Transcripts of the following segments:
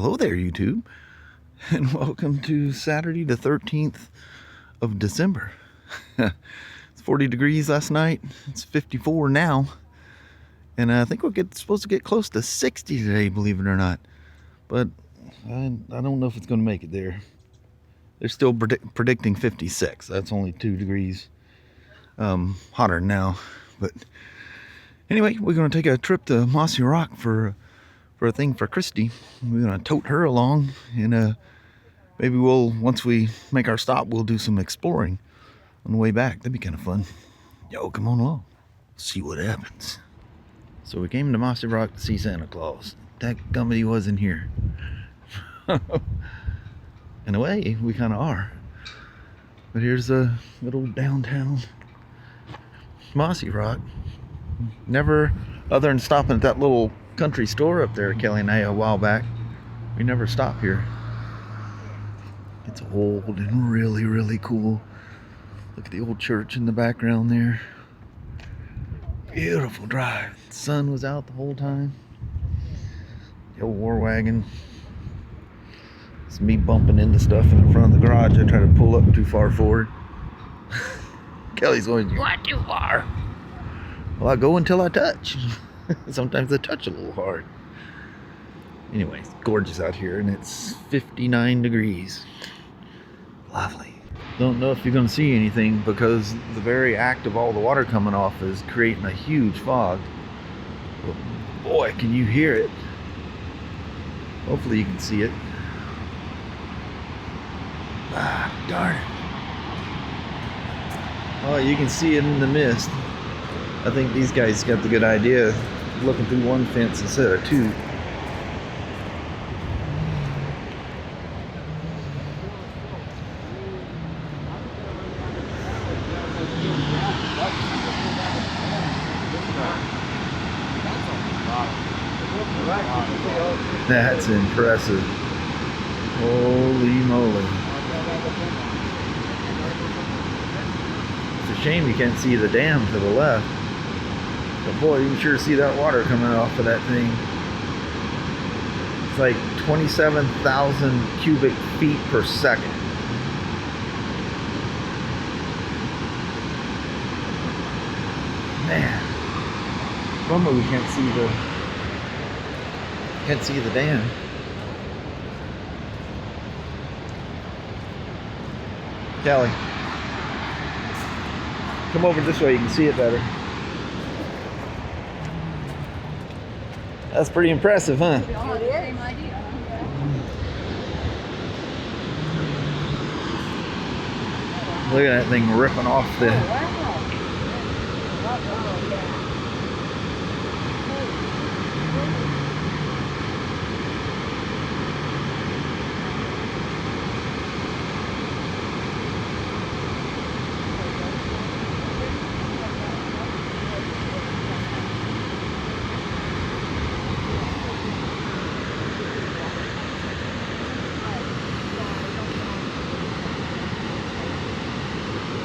Hello there, YouTube, and welcome to Saturday the 13th of December. It's 40 degrees last night. It's 54 now, and I think we're supposed to get close to 60 today, believe it or not. But I don't know if it's going to make it there. They're still predicting 56. That's only 2 degrees hotter now. But anyway, we're going to take a trip to Mossy Rock for a thing for Christy. We're going to tote her along, and maybe once we make our stop, we'll do some exploring on the way back. That'd be kind of fun. Yo, come on along. See what happens. So we came to Mossy Rock to see Santa Claus. That gummity wasn't here. In a way, we kind of are. But here's a little downtown Mossy Rock. Never, other than stopping at that little country store up there, Kelly and I, a while back, we never stop here. It's old and really, really cool. Look at the old church in the background there. Beautiful drive. The sun was out the whole time. The old war wagon. It's me bumping into stuff in the front of the garage. I try to pull up too far forward. Kelly's going, "You are too far." Well, I go until I touch. Sometimes I touch a little hard. Anyway, it's gorgeous out here, and it's 59 degrees. Lovely. Don't know if you're going to see anything because the very act of all the water coming off is creating a huge fog. But boy, can you hear it. Hopefully you can see it. Ah, darn it. Oh, you can see it in the mist. I think these guys got the good idea of looking through one fence instead of two. That's impressive. Holy moly. It's a shame you can't see the dam to the left. But boy, you can sure see that water coming off of that thing. It's like 27,000 cubic feet per second. Man. Bummer we can't see the dam. Kelly, come over this way, you can see it better. That's pretty impressive, huh? Look at that thing ripping off the...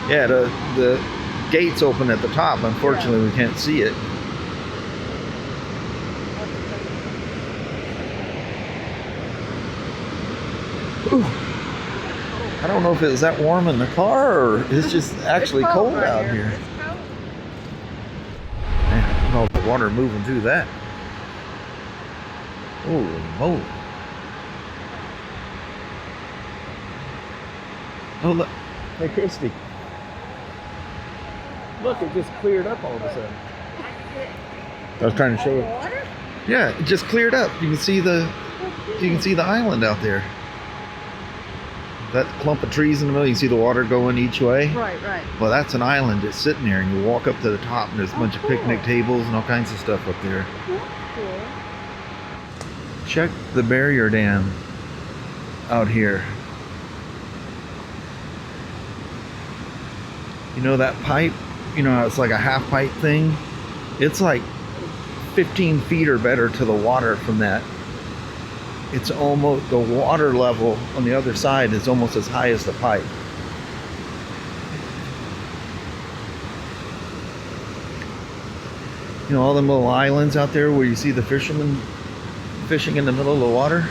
Yeah, the gate's open at the top. Unfortunately, we can't see it. Ooh. I don't know if it was that warm in the car or it's just actually cold out here. Man, look at all the water moving through that. Holy moly. Oh, look. Hey, Christy. Look, it just cleared up all of a sudden. I was trying to show it. Yeah, it just cleared up. You can see the island out there. That clump of trees in the middle, you can see the water going each way. Right, right. Well, that's an island that's sitting there, and you walk up to the top, and there's a bunch of picnic tables and all kinds of stuff up there. Cool. Check the barrier dam out here. You know that pipe? You know, it's like a half pipe thing. It's like 15 feet or better to the water from that. It's almost, the water level on the other side is almost as high as the pipe. You know, all them little islands out there where you see the fishermen fishing in the middle of the water.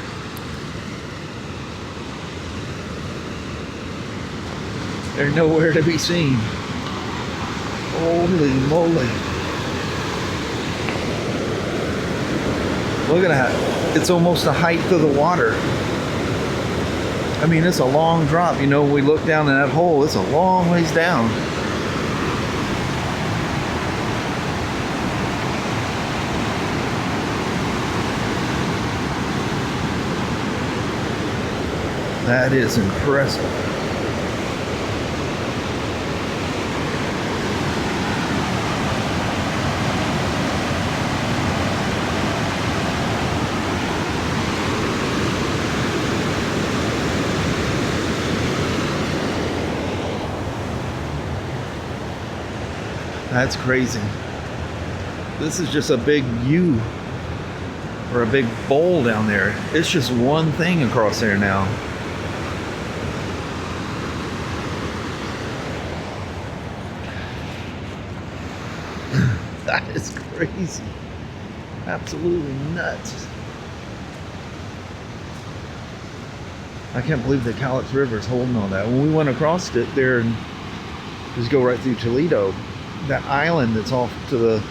They're nowhere to be seen. Holy moly. Look at that. It's almost the height of the water. I mean, it's a long drop. You know, we look down in that hole, it's a long ways down. That is impressive. That's crazy. This is just a big U or a big bowl down there. It's just one thing across there now. That is crazy. Absolutely nuts. I can't believe the Cowlitz River is holding on that. When we went across it there and just go right through Toledo, that island that's off to the,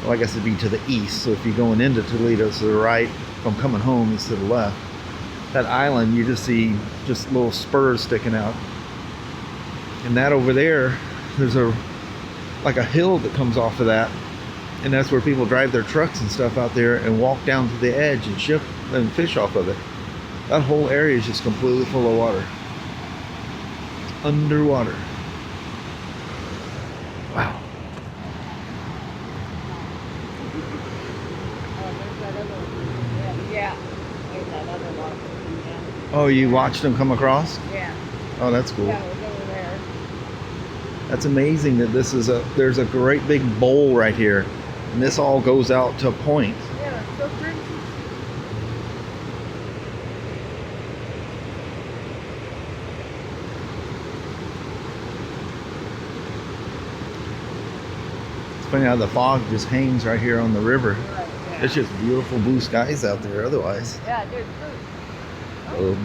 well, I guess it'd be to the east. So if you're going into Toledo to the right, if I'm coming home, it's to the left. That island, you just see just little spurs sticking out. And that over there, there's like a hill that comes off of that. And that's where people drive their trucks and stuff out there and walk down to the edge and ship and fish off of it. That whole area is just completely full of water. It's underwater. Wow. Yeah. There's that other one. Yeah. Oh, you watched them come across? Yeah. Oh, that's cool. Yeah, it was over there. That's amazing that there's a great big bowl right here. And this all goes out to a point. Yeah, it's so pretty. It's funny how the fog just hangs right here on the river. Right, yeah. It's just beautiful blue skies out there otherwise. Yeah, there's Oh,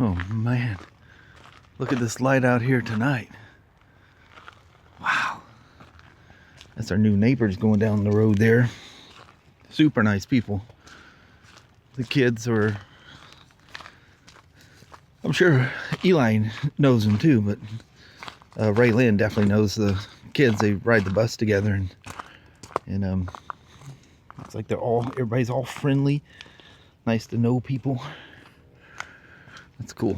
oh man. Look at this light out here tonight. Wow. That's our new neighbors going down the road there. Super nice people. The kids are, I'm sure Eli knows them too, but Ray Lynn definitely knows the kids. They ride the bus together, and it's like everybody's all friendly, nice to know people. That's cool.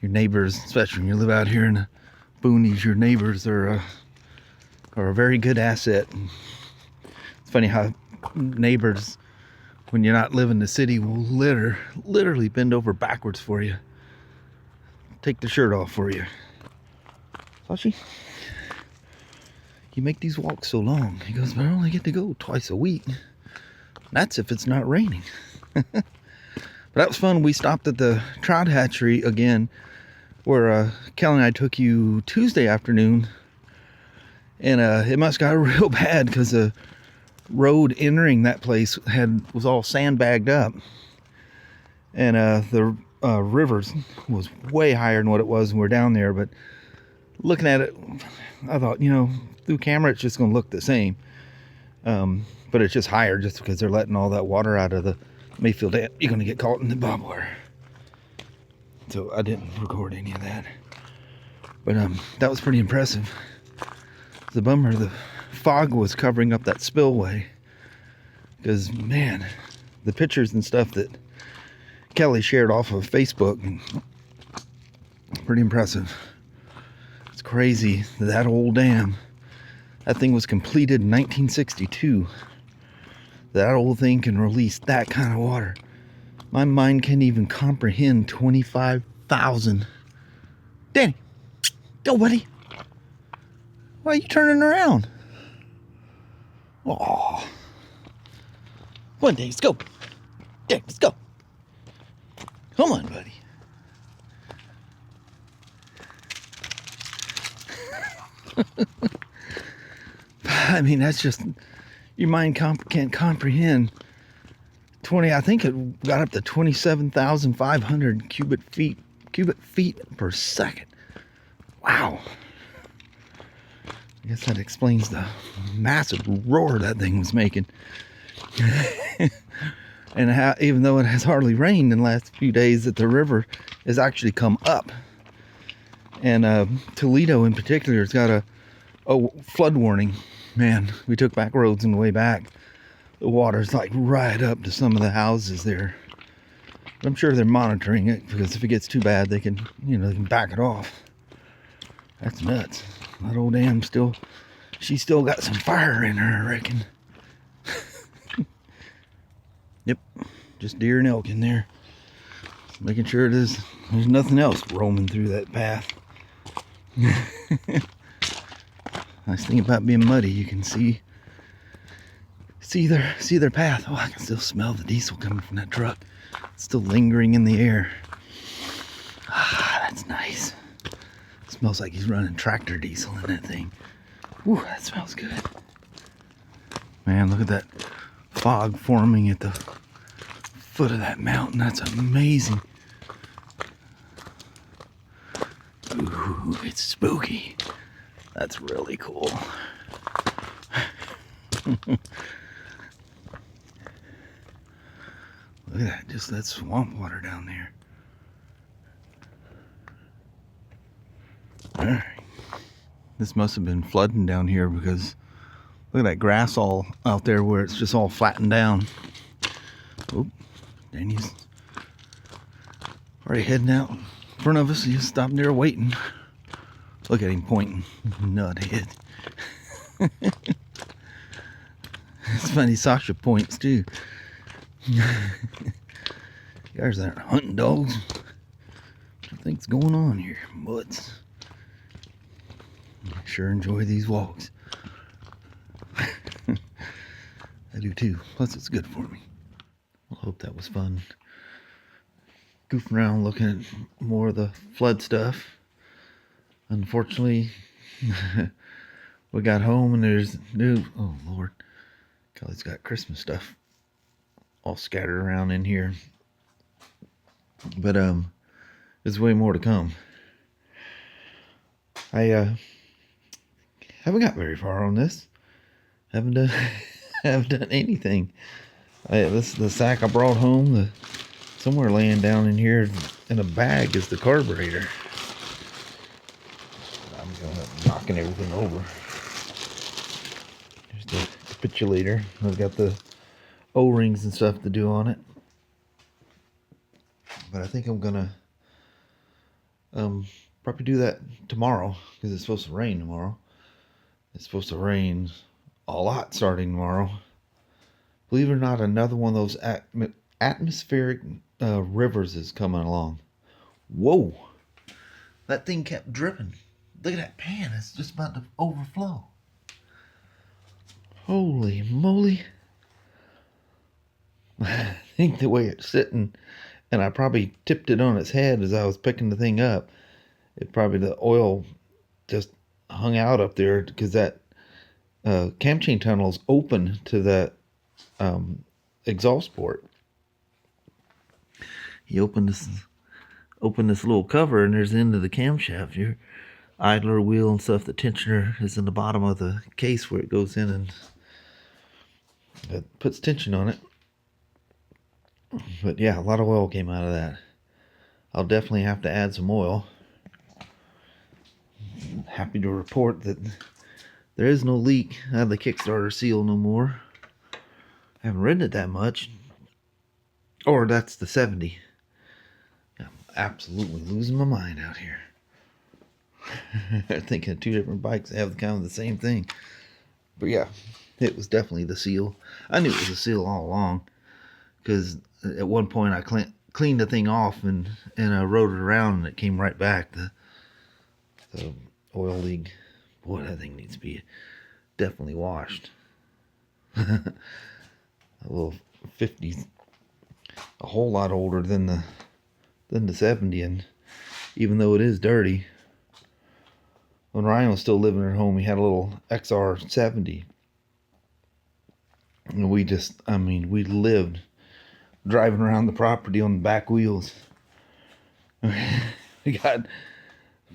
Your neighbors, especially when you live out here in the boonies, your neighbors are a very good asset. It's funny how neighbors, when you're not living in the city, will literally bend over backwards for you. Take the shirt off for you. Sasha, you make these walks so long. He goes, but I only get to go twice a week. That's if it's not raining. But that was fun. We stopped at the trout hatchery again, where Kelly and I took you Tuesday afternoon. And it must got real bad because the road entering that place was all sandbagged up. And the rivers was way higher than what it was when we were down there. But looking at it, I thought, through camera it's just going to look the same. But it's just higher just because they're letting all that water out of the Mayfield Dam. You're going to get caught in the barbed wire. So I didn't record any of that. But that was pretty impressive. The bummer, the fog was covering up that spillway. Because, man, the pictures and stuff that Kelly shared off of Facebook, pretty impressive. It's crazy that old dam. That thing was completed in 1962. That old thing can release that kind of water. My mind can't even comprehend 25,000. Danny, go, buddy. Why are you turning around? Oh. One day, let's go. Yeah, let's go. Come on, buddy. I mean, that's just, your mind can't comprehend I think it got up to 27,500 cubic feet per second. Wow. I guess that explains the massive roar that thing was making. And how, even though it has hardly rained in the last few days, that the river has actually come up. And Toledo in particular has got a flood warning. Man, we took back roads on the way back. The water's like right up to some of the houses there. But I'm sure they're monitoring it, because if it gets too bad, they can, they can back it off. That's nuts. That old dam she's still got some fire in her, I reckon. Yep, just deer and elk in there. Making sure there's nothing else roaming through that path. Nice thing about being muddy, you can see their path. Oh, I can still smell the diesel coming from that truck. It's still lingering in the air. Ah, that's nice. Smells like he's running tractor diesel in that thing. Ooh, that smells good. Man, look at that fog forming at the foot of that mountain. That's amazing. Ooh, it's spooky. That's really cool. Look at that, just that swamp water down there. Alright. This must have been flooding down here, because look at that grass all out there where it's just all flattened down. Oh, Danny's already heading out in front of us. He's stopping there waiting. Look at him pointing. Nuthead. It's funny, Sasha points too. You guys aren't hunting dogs. What do you think's going on here, butts? I sure enjoy these walks. I do too. Plus, it's good for me. I hope that was fun. Goofing around looking at more of the flood stuff. Unfortunately, we got home and there's new. Oh Lord, Kelly's got Christmas stuff all scattered around in here. But there's way more to come. I haven't got very far on this. Haven't done anything. This is the sack I brought home. Somewhere laying down in here in a bag is the carburetor. I'm gonna knocking everything over. There's the capitulator. I've got the O-rings and stuff to do on it. But I think I'm gonna probably do that tomorrow, because it's supposed to rain tomorrow. It's supposed to rain a lot starting tomorrow. Believe it or not, another one of those atmospheric rivers is coming along. Whoa! That thing kept dripping. Look at that pan. It's just about to overflow. Holy moly. I think the way it's sitting, and I probably tipped it on its head as I was picking the thing up. The oil just hung out up there, because that cam chain tunnel is open to that exhaust port. He opened this little cover, and there's the end of the camshaft. Your idler wheel and stuff, the tensioner is in the bottom of the case where it goes in and it puts tension on it. But yeah, a lot of oil came out of that. I'll definitely have to add some oil. I'm happy to report that there is no leak out of the Kickstarter seal no more. I haven't ridden it that much. Or that's the 70. I'm absolutely losing my mind out here. I'm thinking of two different bikes that have kind of the same thing. But yeah, it was definitely the seal. I knew it was a seal all along, because at one point I cleaned the thing off and I rode it around and it came right back. The oil leak. Boy, that thing needs to be definitely washed. A little 50's a whole lot older than the 70, and even though it is dirty, when Ryan was still living at home, he had a little XR70, and we lived driving around the property on the back wheels. we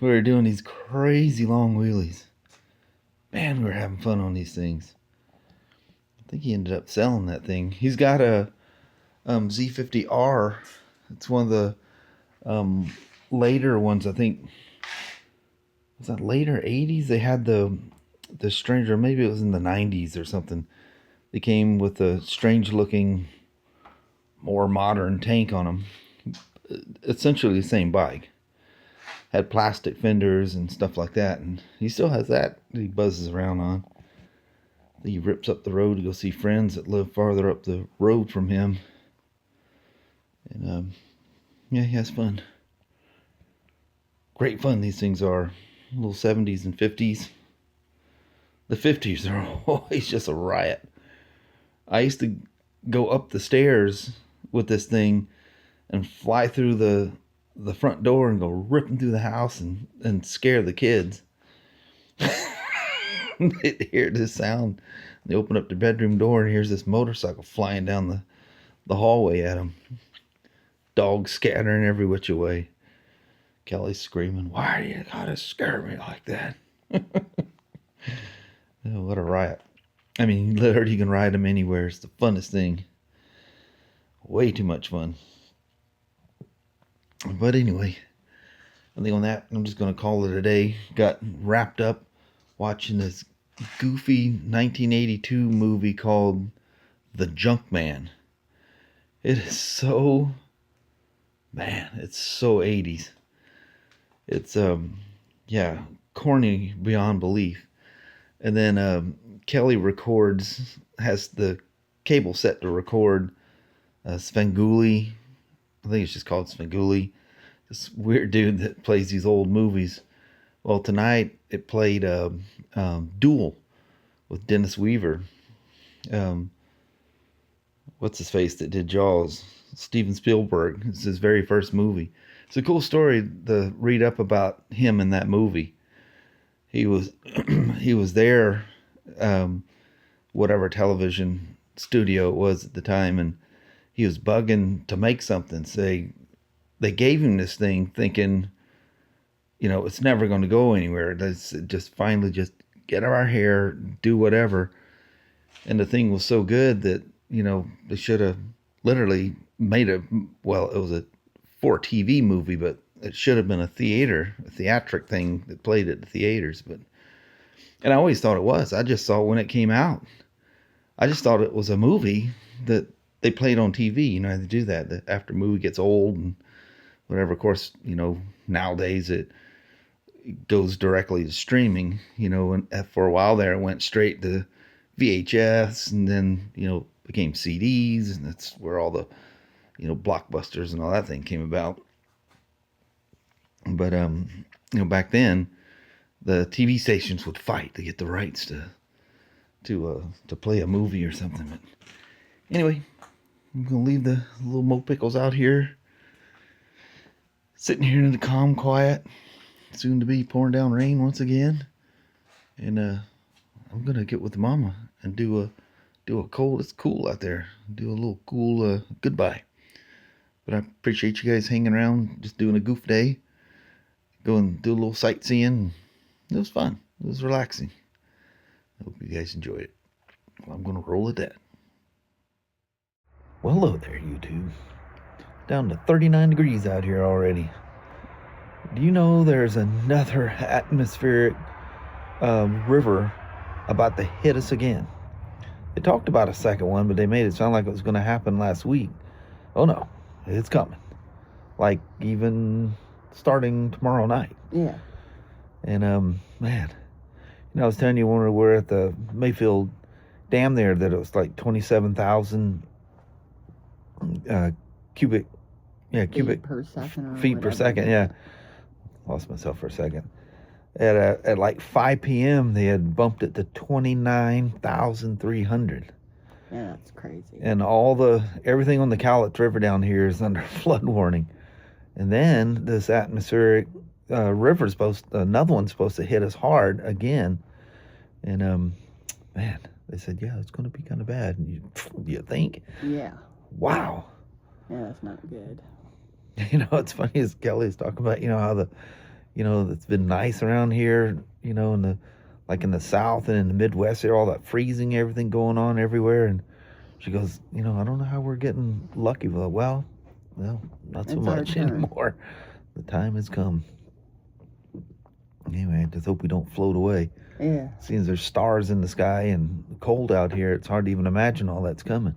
were doing these crazy long wheelies. Man, we were having fun on these things. I think he ended up selling that thing. He's got a Z50R. It's one of the later ones, I think. Was that later 80s? They had the stranger, maybe it was in the 90s or something. They came with a strange looking, more modern tank on them. Essentially the same bike. Had plastic fenders and stuff like that, and he still has that he buzzes around on. He rips up the road to go see friends that live farther up the road from him. And yeah, he has fun. Great fun these things are. Little 70s and 50s. The 50s are always just a riot. I used to go up the stairs with this thing and fly through the front door and go ripping through the house and scare the kids. They hear this sound. They open up the bedroom door and here's this motorcycle flying down the hallway at them. Dogs scattering every which way. Kelly's screaming, "Why do you gotta scare me like that?" Oh, what a riot. I mean, literally you can ride them anywhere. It's the funnest thing. Way too much fun. But anyway, I think on that, I'm just going to call it a day. Got wrapped up watching this goofy 1982 movie called The Junk Man. It is so, man, it's so 80s. It's, yeah, corny beyond belief. And then Kelly has the cable set to record Svengoolie. I think it's just called Svengoolie. This weird dude that plays these old movies. Well, tonight it played Duel with Dennis Weaver. What's his face that did Jaws? Steven Spielberg. It's his very first movie. It's a cool story to read up about him in that movie. He was he was there, whatever television studio it was at the time, and he was bugging to make something. So they gave him this thing thinking, it's never going to go anywhere. Let's just finally just get our hair, do whatever. And the thing was so good that, they should have literally made it was a for TV movie, but it should have been a theatric thing that played at the theaters. And I always thought it was. I just saw when it came out. I just thought it was a movie that they played on TV. They do that after a movie gets old and whatever. Of course, nowadays it goes directly to streaming. And for a while there, it went straight to VHS, and then became CDs, and that's where all the blockbusters and all that thing came about. But back then, the TV stations would fight to get the rights to play a movie or something. But anyway, I'm gonna leave the little Mo Pickles out here, sitting here in the calm quiet, soon to be pouring down rain once again, and I'm gonna get with Mama and do a cold. It's cool out there. Do a little cool goodbye. But I appreciate you guys hanging around, just doing a goof day. Go and do a little sightseeing. It was fun. It was relaxing. I hope you guys enjoy it. Well, I'm going to roll it in. Well, hello there, YouTube. Down to 39 degrees out here already. Do you know there's another atmospheric river about to hit us again? They talked about a second one, but they made it sound like it was going to happen last week. Oh no, it's coming. Like even starting tomorrow night. Yeah. And man, I was telling you when we were at the Mayfield Dam there that it was like 27,000 cubic Feet per second. Feet per second. Yeah, lost myself for a second. At like 5 p.m. they had bumped it to 29,300. Yeah, that's crazy. And everything on the Cowlitz River down here is under flood warning. And then this atmospheric river another one's supposed to hit us hard again. And man, they said, yeah, it's going to be kind of bad. You think? Yeah. Wow. Yeah, that's not good. You know, it's funny as Kelly's talking about, you know, how it's been nice around here, you know, in the South and in the Midwest there, all that freezing, everything going on everywhere. And she goes, you know, I don't know how we're getting lucky. Well, not so much anymore. The time has come. Anyway, I just hope we don't float away. Yeah. Seems there's stars in the sky and cold out here, it's hard to even imagine all that's coming.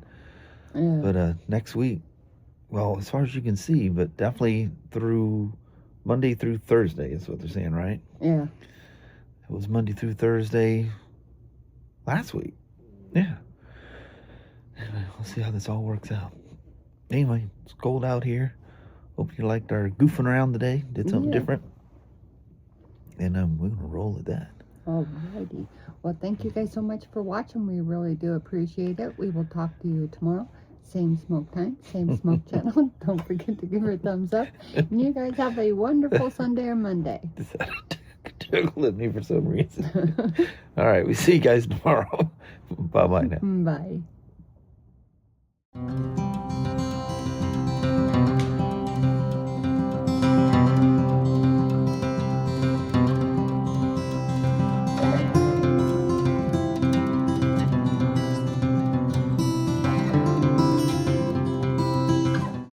Yeah. But next week, well, as far as you can see, but definitely through Monday through Thursday is what they're saying, right? Yeah. It was Monday through Thursday last week. Yeah. Anyway, we'll see how this all works out. Anyway, it's cold out here. Hope you liked our goofing around today. Did something different. And we're going to roll at that. Alrighty. Well, thank you guys so much for watching. We really do appreciate it. We will talk to you tomorrow. Same smoke time, same smoke channel. Don't forget to give her a thumbs up. And you guys have a wonderful Sunday or Monday. Decided to juggle at me for some reason. All right, we see you guys tomorrow. Bye-bye now. Bye.